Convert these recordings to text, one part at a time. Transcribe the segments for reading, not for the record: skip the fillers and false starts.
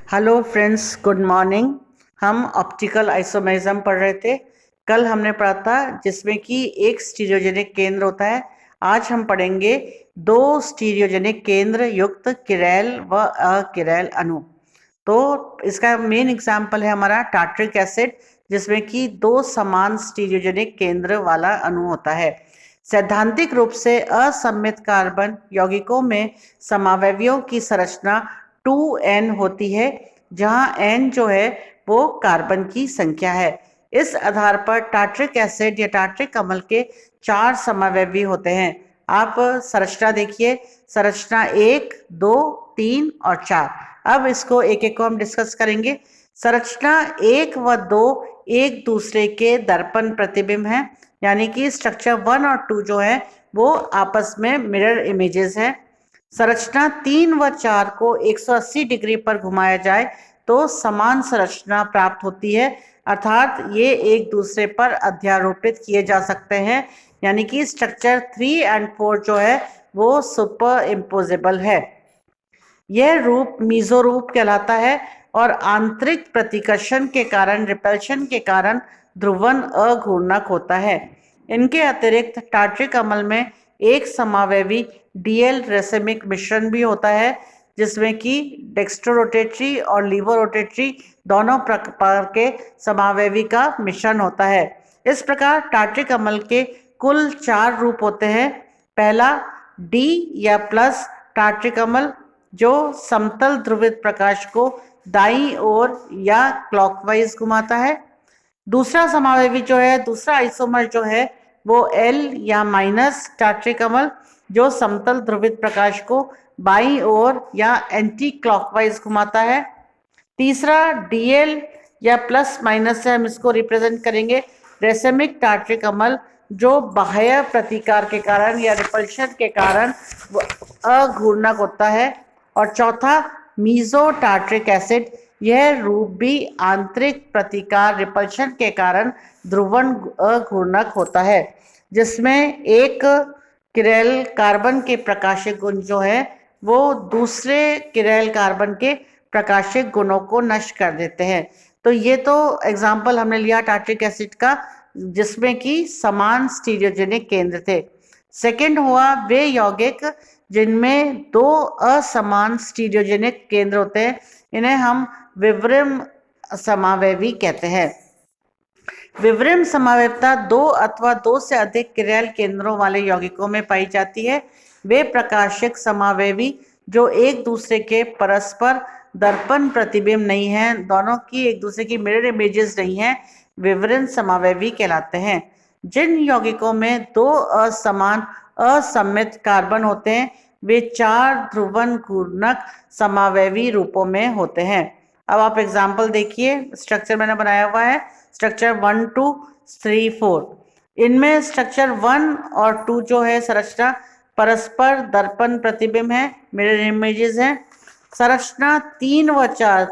Hello friends, good morning. हम optical isomerism पढ़ रहे थे। कल हमने पढ़ा था जिसमें कि एक स्टीरियोजेनिक केंद्र होता है। आज हम पढ़ेंगे दो स्टीरियोजेनिक केंद्र युक्त किरैल व अकिरैल अणु। तो इसका मेन एग्जाम्पल है हमारा टार्ट्रिक एसिड, जिसमें कि दो समान स्टीरियोजेनिक केंद्र वाला अणु होता है। सैद्धांतिक रूप से असममित कार्बन यौगिकों में समावयवियों की संरचना 2n होती है, जहां n जो है वो कार्बन की संख्या है। इस आधार पर टार्ट्रिक एसिड या टार्ट्रिक अम्ल के 4 समावयवी होते हैं। आप संरचना देखिए, संरचना 1, 2, 3 और 4। अब इसको एक एक को हम डिस्कस करेंगे। संरचना 1 व 2 एक दूसरे के दर्पण प्रतिबिंब हैं, यानी कि स्ट्रक्चर 1 और 2 जो है वो आपस में मिरर इमेजेस हैं। संरचना 3 व 4 को 180 डिग्री पर घुमाया जाए तो समान संरचना प्राप्त होती है, अर्थात ये एक दूसरे पर अध्यारोपित किए जा सकते हैं, यानी कि स्ट्रक्चर 3 एंड 4 जो है वो सुपर इम्पोजेबल है। यह रूप मीजो रूप कहलाता है और आंतरिक प्रतिकर्षण के कारण, रिपल्शन के कारण ध्रुवन अघूर्णक होता है। इनके अतिरिक्त टार्ट्रिक अम्ल में एक समावयवी डीएल रेसेमिक मिश्रण भी होता है, जिसमें कि डेक्स्ट्रोरोटेटरी और लीवोरोटेटरी दोनों प्रकार के समावयवी का मिश्रण होता है। इस प्रकार टार्ट्रिक अम्ल के कुल 4 रूप होते हैं। पहला डी या प्लस टार्ट्रिक अम्ल, जो समतल ध्रुवित प्रकाश को दाईं ओर या क्लॉकवाइज घुमाता है। दूसरा समावयवी जो है, दूसरा आइसोमर जो है वो एल या माइनस टार्ट्रिक अम्ल, जो समतल ध्रुवित प्रकाश को बाईं ओर या एंटी क्लॉकवाइज घुमाता है। तीसरा डीएल या प्लस माइनस से हम इसको रिप्रेजेंट करेंगे रेसेमिक टार्ट्रिक अम्ल, जो बाह्य प्रतिकार के कारण या रिपल्शन के कारण अघूर्णक होता है। और चौथा मीजो टार्ट्रिक एसिड, यह रूप भी आंतरिक प्रतिकार रिपल्शन के कारण ध्रुवन अघूर्णक होता है, जिसमें एक किरैल कार्बन के प्रकाशिक गुण जो है वो दूसरे किरैल कार्बन के प्रकाशिक गुणों को नष्ट कर देते हैं। तो ये तो एग्जाम्पल हमने लिया टार्ट्रिक एसिड का, जिसमें कि समान स्टीरियोजेनिक केंद्र थे। सेकंड हुआ वे यौगिक जिनमें दो असमान स्टीरियोजेनिक केंद्र होते हैं, इन्हें हम विवृम समावयवी कहते हैं। विवृम समावयवता 2 अथवा 2 से अधिक किरैल केंद्रों वाले यौगिकों में पाई जाती है। वे प्रकाशिक समावयवी जो एक दूसरे के परस्पर दर्पण प्रतिबिंब नहीं हैं, दोनों की एक दूसरे की मिरर इमेजेस नहीं हैं, विवरण समावयवी कहलाते हैं। जिन यौगिकों में 2 असमान असममित कार्बन होते हैं वे 4 ध्रुवन घूर्णक समावयवी रूपों में होते हैं। अब आप एग्जाम्पल देखिए, स्ट्रक्चर मैंने बनाया हुआ है, स्ट्रक्चर 1, 2, 3, 4। इनमें स्ट्रक्चर 1 और 2 जो है संरचना परस्पर दर्पण प्रतिबिंब है, मिरर इमेजेस हैं। संरचना 3 व 4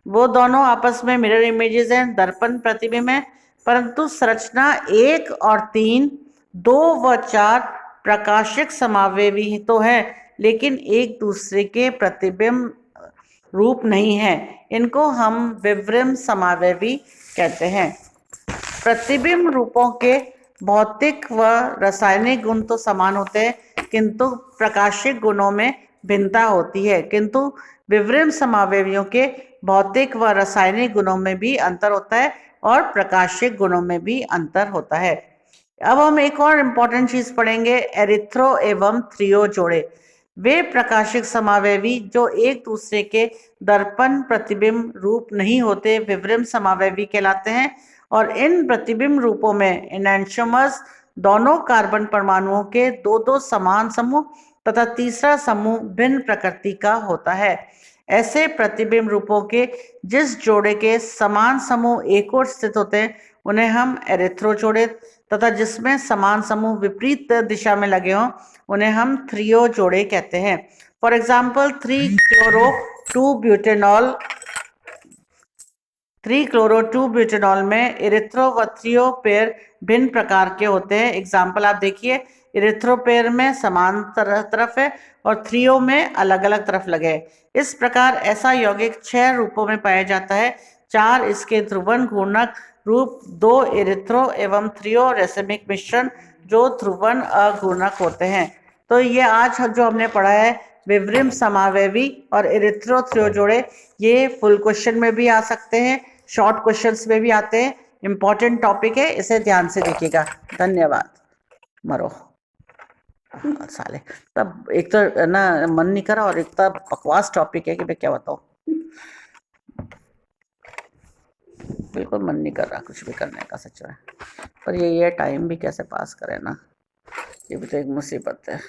वो दोनों आपस में मिरर इमेजेस हैं, दर्पण प्रतिबिंब है। परंतु संरचना 1 और 3, 2 व 4 प्रकाशिक समावयवी तो है, लेकिन एक दूसरे के प्रतिबिंब रूप नहीं है। इनको हम विवृम समावयवी कहते हैं। प्रतिबिंब रूपों के भौतिक व रासायनिक गुण तो समान होते हैं, किंतु प्रकाशिक गुणों में भिन्नता होती है। किंतु विवृम समावयवियों के भौतिक व रासायनिक गुणों में भी अंतर होता है और प्रकाशिक गुणों में भी अंतर होता है। अब हम एक और इम्पॉर्टेंट चीज पढ़ेंगे, एरिथ्रो एवं थ्रियो जोड़े। वे प्रकाशिक समावयवी जो एक दूसरे के दर्पण प्रतिबिंब रूप नहीं होते विवृम समावयवी कहलाते हैं। और इन प्रतिबिंब रूपों में एनेंटियोमर्स दोनों कार्बन परमाणुओं के 2-2 समान समूह तथा तीसरा समूह भिन्न प्रकृति का होता है। ऐसे प्रतिबिंब रूपों के जिस जोड़े के समान समूह एक ओर स्थित होते हैं उन्हें हम एरिथ्रो जोड़े, तथा जिसमें समान समूह विपरीत दिशा में लगे हों उन्हें हम थ्रियो जोड़े कहते हैं। फॉर एग्जाम्पल 3-chloro-2-butanol में एरिथ्रो व थ्रियो पेयर भिन्न प्रकार के होते हैं। एग्जाम्पल आप देखिए, इरिथ्रोपेयर में समान तरफ है और थ्रियो में अलग अलग तरफ लगे हैं। इस प्रकार ऐसा यौगिक 6 रूपों में पाया जाता है। 4 इसके ध्रुवन घूर्णक रूप, 2 इरिथ्रो एवं थ्रियो रेसिमिक मिश्रण जो ध्रुवन अघूर्णक होते हैं। तो ये आज जो हमने पढ़ा है विवरिम समावयवी और इरिथ्रो थ्रियो जोड़े, ये फुल क्वेश्चन में भी आ सकते हैं, शॉर्ट क्वेश्चंस में भी आते हैं। इंपॉर्टेंट टॉपिक है, इसे ध्यान से देखिएगा। धन्यवाद। मरो साले, तब एक तो ना मन नहीं करा और एक तो बकवास टॉपिक है कि मैं क्या बताऊं। बिल्कुल मन नहीं कर रहा कुछ भी करने का सच में, पर ये टाइम भी कैसे पास करें ना, ये भी तो एक मुसीबत है।